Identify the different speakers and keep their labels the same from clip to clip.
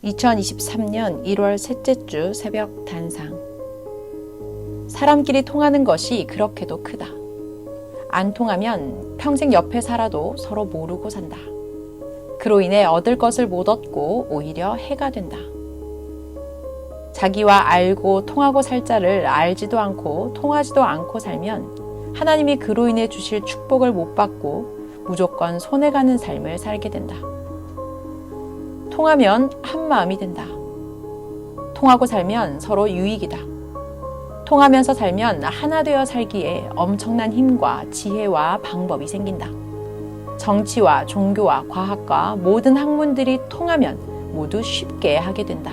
Speaker 1: 2023년 1월 셋째 주 새벽 단상. 사람끼리 통하는 것이 그렇게도 크다. 안 통하면 평생 옆에 살아도 서로 모르고 산다. 그로 인해 얻을 것을 못 얻고 오히려 해가 된다. 자기와 알고 통하고 살 자를 알지도 않고 통하지도 않고 살면 하나님이 그로 인해 주실 축복을 못 받고 무조건 손해가는 삶을 살게 된다. 통하면 한 마음이 된다. 통하고 살면 서로 유익이다. 통하면서 살면 하나 되어 살기에 엄청난 힘과 지혜와 방법이 생긴다. 정치와 종교와 과학과 모든 학문들이 통하면 모두 쉽게 하게 된다.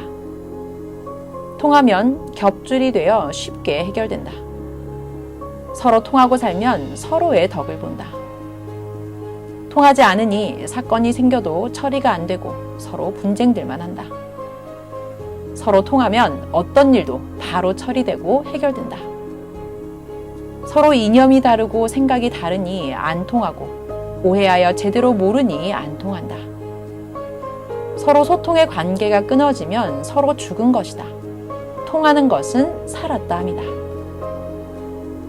Speaker 1: 통하면 겹줄이 되어 쉽게 해결된다. 서로 통하고 살면 서로의 덕을 본다. 통하지 않으니 사건이 생겨도 처리가 안 되고 서로 분쟁들만 한다. 서로 통하면 어떤 일도 바로 처리되고 해결된다. 서로 이념이 다르고 생각이 다르니 안 통하고 오해하여 제대로 모르니 안 통한다. 서로 소통의 관계가 끊어지면 서로 죽은 것이다. 통하는 것은 살았다 함이다.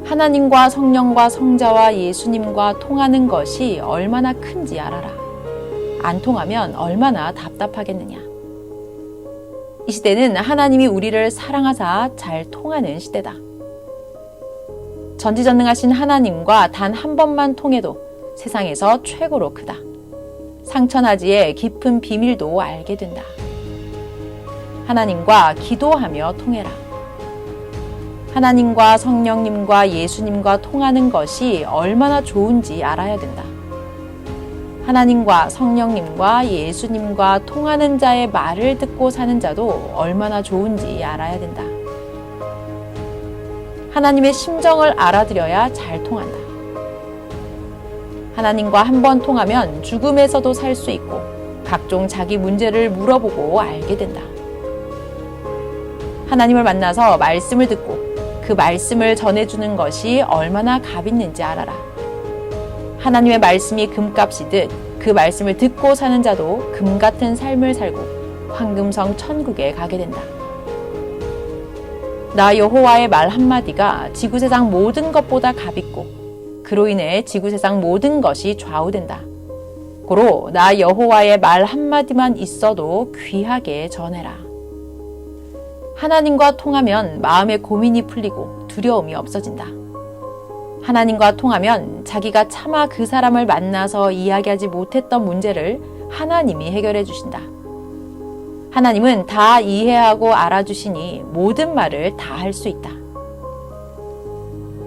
Speaker 1: 하나님과 성령과 성자와 예수님과 통하는 것이 얼마나 큰지 알아라. 안 통하면 얼마나 답답하겠느냐. 이 시대는 하나님이 우리를 사랑하사 잘 통하는 시대다. 전지전능하신 하나님과 단 한 번만 통해도 세상에서 최고로 크다. 상천하지의 깊은 비밀도 알게 된다. 하나님과 기도하며 통해라. 하나님과 성령님과 예수님과 통하는 것이 얼마나 좋은지 알아야 된다. 하나님과 성령님과 예수님과 통하는 자의 말을 듣고 사는 자도 얼마나 좋은지 알아야 된다. 하나님의 심정을 알아들여야 잘 통한다. 하나님과 한 번 통하면 죽음에서도 살 수 있고 각종 자기 문제를 물어보고 알게 된다. 하나님을 만나서 말씀을 듣고 그 말씀을 전해주는 것이 얼마나 값 있는지 알아라. 하나님의 말씀이 금값이듯 그 말씀을 듣고 사는 자도 금 같은 삶을 살고 황금성 천국에 가게 된다. 나 여호와의 말 한마디가 지구세상 모든 것보다 값 있고 그로 인해 지구세상 모든 것이 좌우된다. 고로 나 여호와의 말 한마디만 있어도 귀하게 전해라. 하나님과 통하면 마음의 고민이 풀리고 두려움이 없어진다. 하나님과 통하면 자기가 차마 그 사람을 만나서 이야기하지 못했던 문제를 하나님이 해결해 주신다. 하나님은 다 이해하고 알아주시니 모든 말을 다 할 수 있다.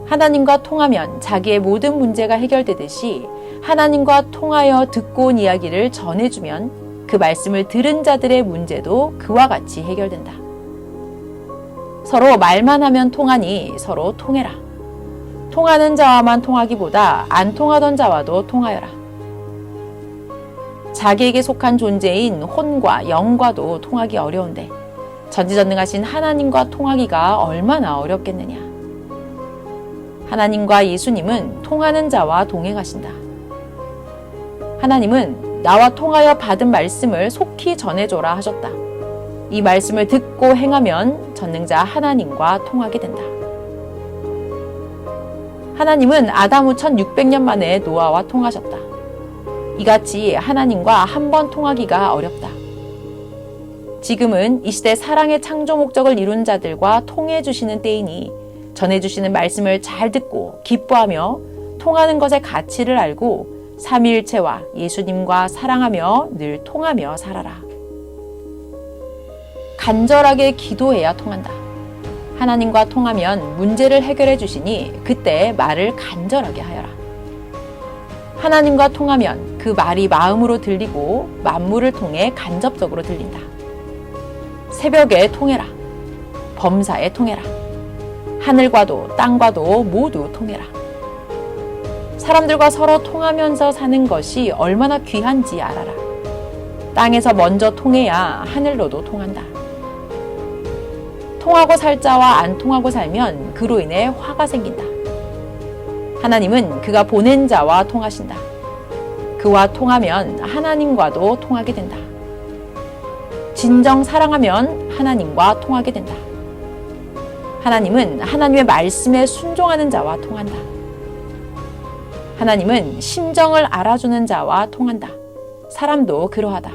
Speaker 1: 하나님과 통하면 자기의 모든 문제가 해결되듯이 하나님과 통하여 듣고 온 이야기를 전해주면 그 말씀을 들은 자들의 문제도 그와 같이 해결된다. 서로 말만 하면 통하니 서로 통해라. 통하는 자와만 통하기보다 안 통하던 자와도 통하여라. 자기에게 속한 존재인 혼과 영과도 통하기 어려운데 전지전능하신 하나님과 통하기가 얼마나 어렵겠느냐. 하나님과 예수님은 통하는 자와 동행하신다. 하나님은 나와 통하여 받은 말씀을 속히 전해줘라 하셨다. 이 말씀을 듣고 행하면 전능자 하나님과 통하게 된다. 하나님은 아담 후 1600년 만에 노아와 통하셨다. 이같이 하나님과 한 번 통하기가 어렵다. 지금은 이 시대 사랑의 창조 목적을 이룬 자들과 통해 주시는 때이니 전해주시는 말씀을 잘 듣고 기뻐하며 통하는 것의 가치를 알고 삼위일체와 예수님과 사랑하며 늘 통하며 살아라. 간절하게 기도해야 통한다. 하나님과 통하면 문제를 해결해 주시니 그때 말을 간절하게 하여라. 하나님과 통하면 그 말이 마음으로 들리고 만물을 통해 간접적으로 들린다. 새벽에 통해라. 범사에 통해라. 하늘과도 땅과도 모두 통해라. 사람들과 서로 통하면서 사는 것이 얼마나 귀한지 알아라. 땅에서 먼저 통해야 하늘로도 통한다. 통하고 살 자와 안 통하고 살면 그로 인해 화가 생긴다. 하나님은 그가 보낸 자와 통하신다. 그와 통하면 하나님과도 통하게 된다. 진정 사랑하면 하나님과 통하게 된다. 하나님은 하나님의 말씀에 순종하는 자와 통한다. 하나님은 심정을 알아주는 자와 통한다. 사람도 그러하다.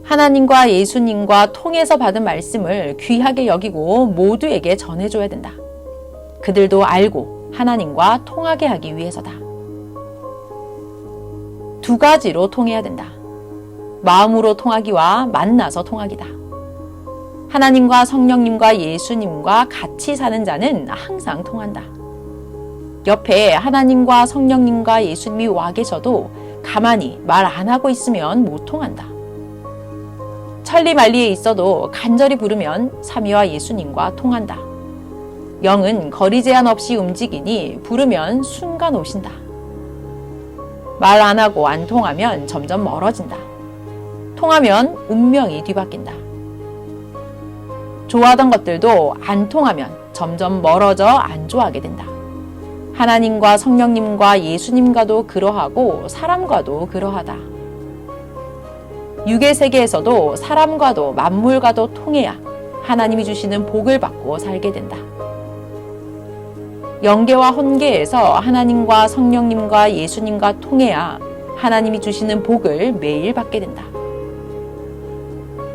Speaker 1: 하나님과 예수님과 통해서 받은 말씀을 귀하게 여기고 모두에게 전해줘야 된다. 그들도 알고 하나님과 통하게 하기 위해서다. 두 가지로 통해야 된다. 마음으로 통하기와 만나서 통하기다. 하나님과 성령님과 예수님과 같이 사는 자는 항상 통한다. 옆에 하나님과 성령님과 예수님이 와 계셔도 가만히 말 안 하고 있으면 못 통한다. 천리만리에 있어도 간절히 부르면 삼위와 예수님과 통한다. 영은 거리 제한 없이 움직이니 부르면 순간 오신다. 말 안 하고 안 통하면 점점 멀어진다. 통하면 운명이 뒤바뀐다. 좋아하던 것들도 안 통하면 점점 멀어져 안 좋아하게 된다. 하나님과 성령님과 예수님과도 그러하고 사람과도 그러하다. 육의 세계에서도 사람과도 만물과도 통해야 하나님이 주시는 복을 받고 살게 된다. 영계와 혼계에서 하나님과 성령님과 예수님과 통해야 하나님이 주시는 복을 매일 받게 된다.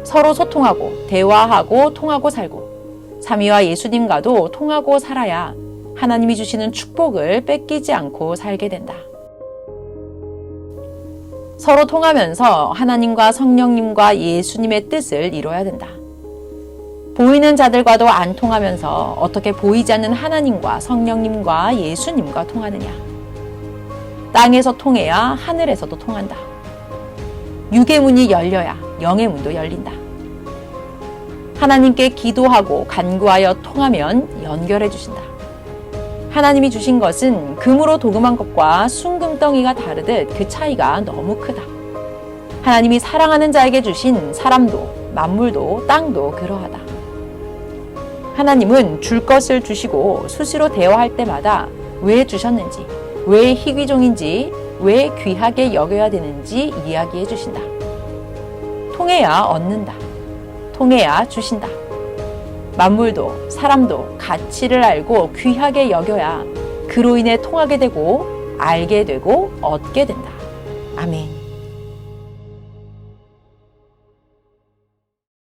Speaker 1: 서로 소통하고 대화하고 통하고 살고 삼위와 예수님과도 통하고 살아야 하나님이 주시는 축복을 뺏기지 않고 살게 된다. 서로 통하면서 하나님과 성령님과 예수님의 뜻을 이뤄야 된다. 보이는 자들과도 안 통하면서 어떻게 보이지 않는 하나님과 성령님과 예수님과 통하느냐. 땅에서 통해야 하늘에서도 통한다. 육의 문이 열려야 영의 문도 열린다. 하나님께 기도하고 간구하여 통하면 연결해 주신다. 하나님이 주신 것은 금으로 도금한 것과 순금덩이가 다르듯 그 차이가 너무 크다. 하나님이 사랑하는 자에게 주신 사람도 만물도 땅도 그러하다. 하나님은 줄 것을 주시고 수시로 대화할 때마다 왜 주셨는지, 왜 희귀종인지, 왜 귀하게 여겨야 되는지 이야기해 주신다. 통해야 얻는다. 통해야 주신다. 만물도 사람도 가치를 알고 귀하게 여겨야 그로 인해 통하게 되고 알게 되고 얻게 된다. 아멘.